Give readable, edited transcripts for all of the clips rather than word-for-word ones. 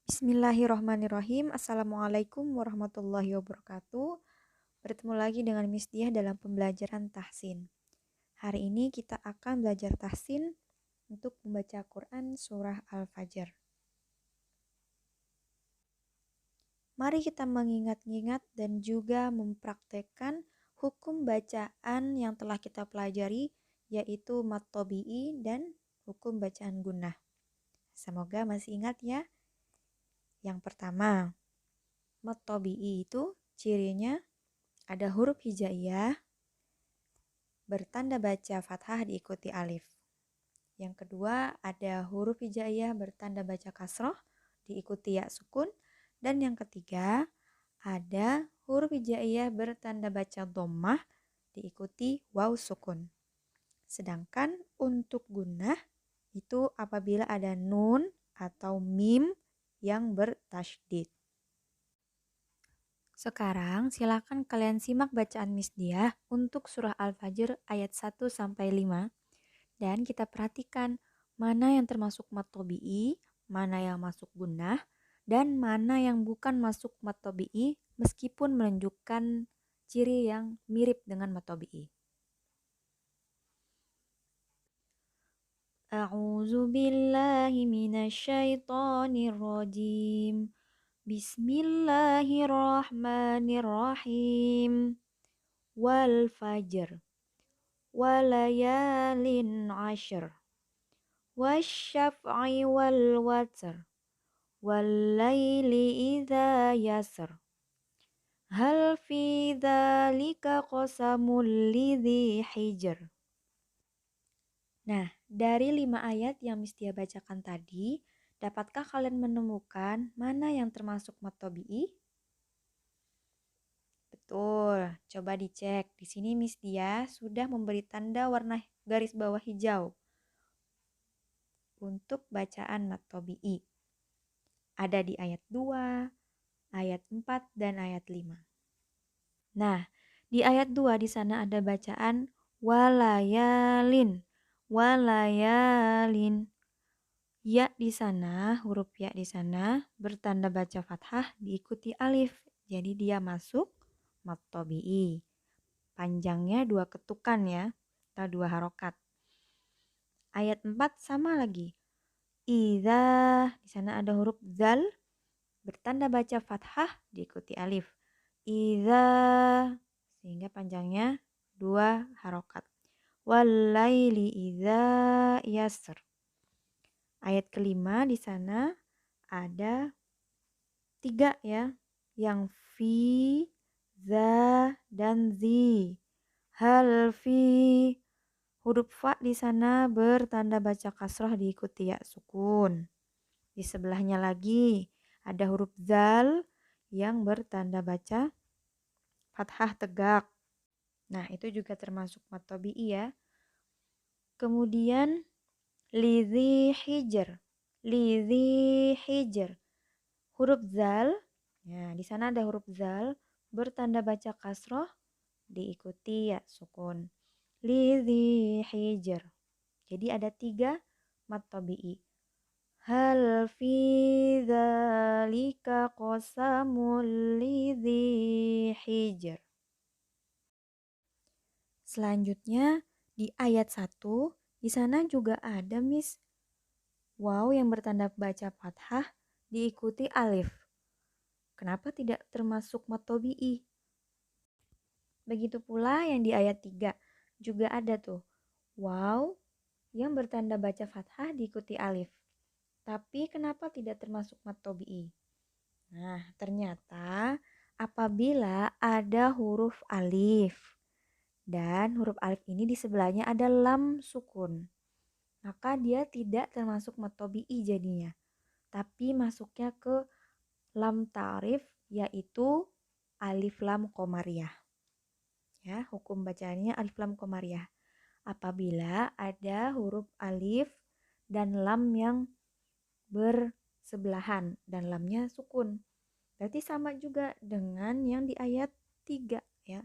Bismillahirrahmanirrahim. Assalamualaikum warahmatullahi wabarakatuh. Bertemu lagi dengan Miss Diah dalam pembelajaran tahsin. Hari ini kita akan belajar tahsin untuk membaca Quran surah Al-Fajr. Mari kita mengingat-ingat dan juga mempraktekkan hukum bacaan yang telah kita pelajari, yaitu mad tabi'i dan hukum bacaan gunnah. Semoga masih ingat ya. Yang pertama, mad tabi'i itu cirinya ada huruf hijaiyah bertanda baca fathah diikuti alif. Yang kedua, ada huruf hijaiyah bertanda baca kasroh diikuti ya sukun. Dan yang ketiga, ada huruf hijaiyah bertanda baca dhammah diikuti waw sukun. Sedangkan untuk gunnah itu apabila ada nun atau mim yang bertasydid. Sekarang silakan kalian simak bacaan Miss Diah untuk surah Al-Fajr ayat 1-5 dan kita perhatikan mana yang termasuk mad tabi'i, mana yang masuk gunnah, dan mana yang bukan masuk mad tabi'i meskipun menunjukkan ciri yang mirip dengan mad tabi'i. A'udzu billahi minasyaitonir rajim. Bismillahirrahmanirrahim. Wal fajr walayalin ashr wasyaf'i wal watr wallaili idza yasr hal fi dzalika qasamul lidzi hijr. Nah, dari 5 ayat yang Miss Tia bacakan tadi, dapatkah kalian menemukan mana yang termasuk mad tabi'i? Betul, coba dicek. Di sini Miss Dia sudah memberi tanda warna garis bawah hijau untuk bacaan mad tabi'i. Ada di ayat 2, ayat 4, dan ayat 5. Nah, di ayat 2 di sana ada bacaan walayalin. Walayalin. Ya di sana, huruf ya di sana bertanda baca fathah diikuti alif. Jadi dia masuk mad tabi'i. Panjangnya 2 ketukan ya, atau 2 harokat. Ayat 4 sama lagi. Idza, di sana ada huruf zal bertanda baca fathah diikuti alif. Idza, sehingga panjangnya 2 harokat. Wallaili idza yasr. Ayat kelima di sana ada 3 ya, yang fi, za, dan zi. Hal fi, huruf fa di sana bertanda baca kasrah diikuti ya sukun. Di sebelahnya lagi ada huruf zal yang bertanda baca fathah tegak. Nah, itu juga termasuk mad tabi'i ya. Kemudian lidzi hijr. Lidzi hijr. Huruf zal, ya di sana ada huruf zal bertanda baca kasroh diikuti ya sukun. Lidzi hijr. Jadi ada 3 mad tabi'i. Hal fi dzalika qasamul lidzi hijr. Selanjutnya di ayat 1 di sana juga ada Miss waw yang bertanda baca fathah diikuti alif. Kenapa tidak termasuk mad tabi'i? Begitu pula yang di ayat 3 juga ada tuh waw yang bertanda baca fathah diikuti alif. Tapi kenapa tidak termasuk mad tabi'i? Nah, ternyata apabila ada huruf alif dan huruf alif ini di sebelahnya ada lam sukun, maka dia tidak termasuk mad tabi'i jadinya. Tapi masuknya ke lam ta'rif yaitu alif lam qamariyah. Ya, hukum bacaannya alif lam qamariyah. Apabila ada huruf alif dan lam yang bersebelahan dan lamnya sukun. Berarti sama juga dengan yang di ayat 3 ya.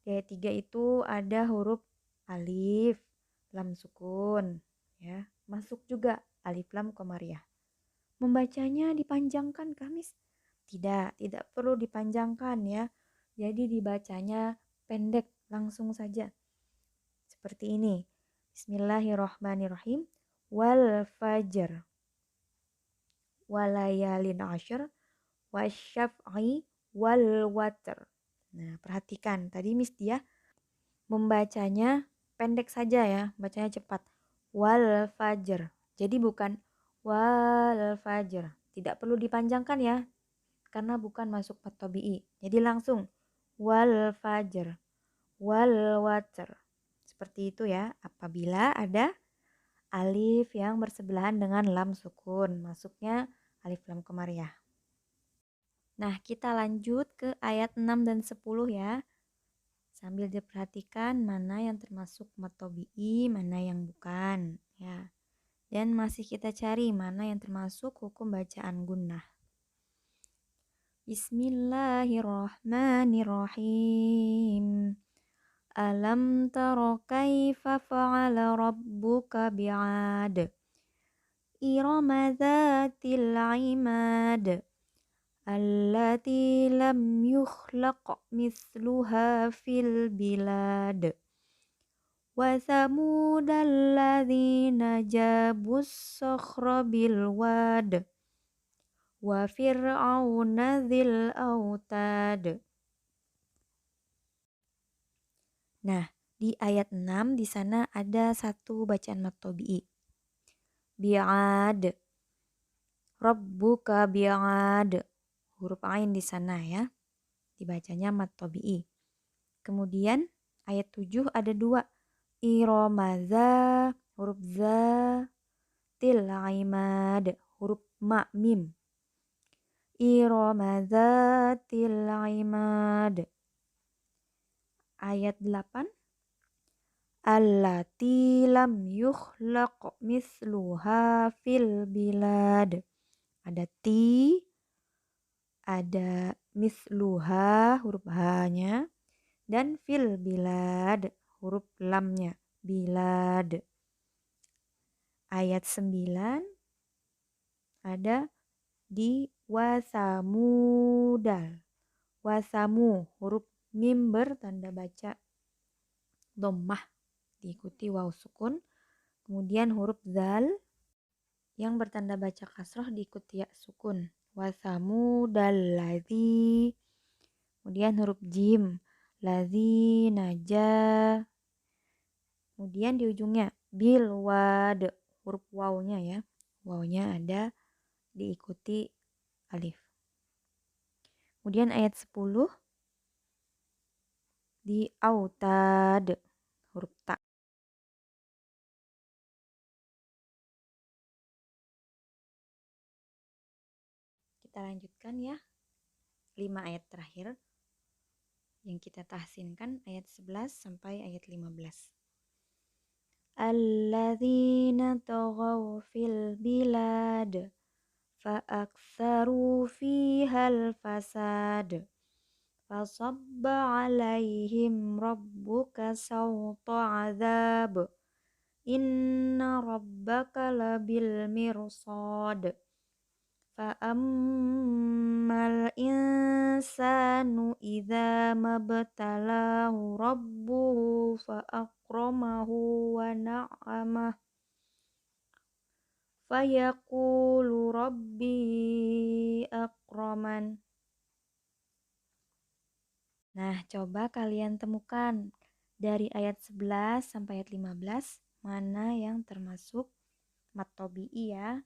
Di ayat 3 itu ada huruf alif, lam sukun ya. Masuk juga alif lam qamariyah. Membacanya dipanjangkan kah, Miss? Tidak perlu dipanjangkan ya. Jadi dibacanya pendek, langsung saja. Seperti ini. Bismillahirrahmanirrahim. Wal fajr. Walayalin ashr. Wasyaf'i wal watr. Nah, perhatikan. Tadi Miss dia membacanya pendek saja ya. Bacanya cepat. Wal fajr. Jadi bukan wal fajr. Tidak perlu dipanjangkan ya. Karena bukan masuk mat tabi'i. Jadi langsung wal fajr. Wal watr. Seperti itu ya. Apabila ada alif yang bersebelahan dengan lam sukun. Masuknya alif lam komariah. Nah, kita lanjut ke ayat 6 dan 10 ya. Sambil diperhatikan mana yang termasuk mat tabi'i, mana yang bukan ya. Dan masih kita cari mana yang termasuk hukum bacaan gunnah. Bismillahirrahmanirrahim. Alam tara kaifa fa'ala rabbuka bi'ad. Irama dzatil imad. Allati lam yukhlaq mithluha fil bilad. Wa thamud alladzina jabus sakhra bil wad. Wa fir'auna dzil autad. Nah, di ayat 6 di sana ada satu bacaan mat tabi'i. Bi'ad. Rabbuka bi'ad. Huruf ain di sana ya. Dibacanya mat tabi'i. Kemudian ayat 7 ada dua. Iromaza, huruf za, til imad, huruf ma mim. Iromaza til imad. Ayat 8. Allati lam yukhlaq misluha fil bilad. Ada ti, ada misluha, huruf h-nya, dan fil bilad, huruf lamnya, bilad. Ayat 9 ada di wasamudal. Wasamu, huruf mim bertanda baca dhammah diikuti waw sukun. Kemudian huruf zal yang bertanda baca kasroh diikuti ya sukun. Wasamudal ladzi. Kemudian huruf jim. Ladzi naja. Kemudian di ujungnya bil wad, huruf wawnya ya. Wawnya ada diikuti alif. Kemudian ayat 10 di autad, huruf ta. Kita lanjutkan ya. 5 ayat terakhir yang kita tahsinkan ayat 11 sampai ayat 15. Alladzina taghaw fil bilad fa'aktsaru fihal fasad fasabba alaihim rabbuka sawta azab inna rabbaka labil mirsad fa'ammal insanu idza mabtalahu rabbuhu fa'akramahu wa na'amah fayaqulu rabbi akraman. Nah, coba kalian temukan dari ayat 11 sampai ayat 15 mana yang termasuk mat tabi'i ya.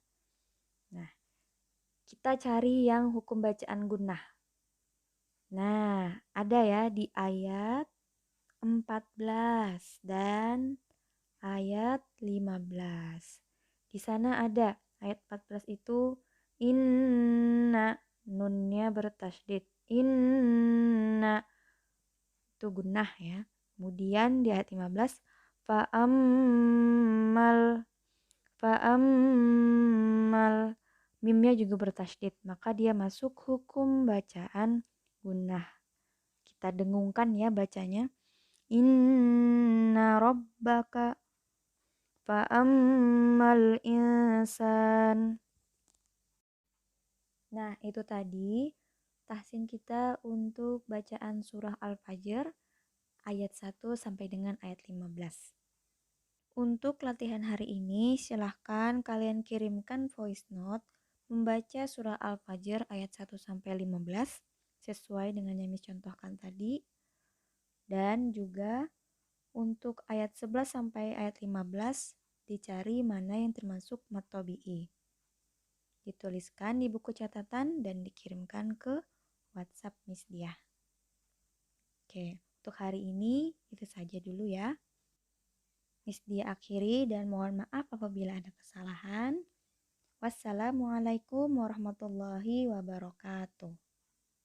Nah, kita cari yang hukum bacaan gunnah. Nah, ada ya di ayat 14 dan ayat 15. Di sana ada ayat 14 itu inna, nunnya bertasydid. Inna itu gunnah ya. Kemudian di ayat 15 fa'ammal mimnya juga bertasydid, maka dia masuk hukum bacaan gunnah. Kita dengungkan ya bacanya. Inna rabbaka fa'ammal insan Nah, itu tadi tahsin kita untuk bacaan surah Al-Fajr ayat 1 sampai dengan ayat 15. Untuk latihan hari ini, silahkan kalian kirimkan voice note membaca surah Al-Fajr ayat 1 sampai 15 sesuai dengan yang dicontohkan tadi. Dan juga untuk ayat 11 sampai ayat 15 dicari mana yang termasuk matobi'i. Dituliskan di buku catatan dan dikirimkan ke WhatsApp Miss Diah. Oke, untuk hari ini itu saja dulu ya. Miss Diah akhiri dan mohon maaf apabila ada kesalahan. Wassalamualaikum warahmatullahi wabarakatuh.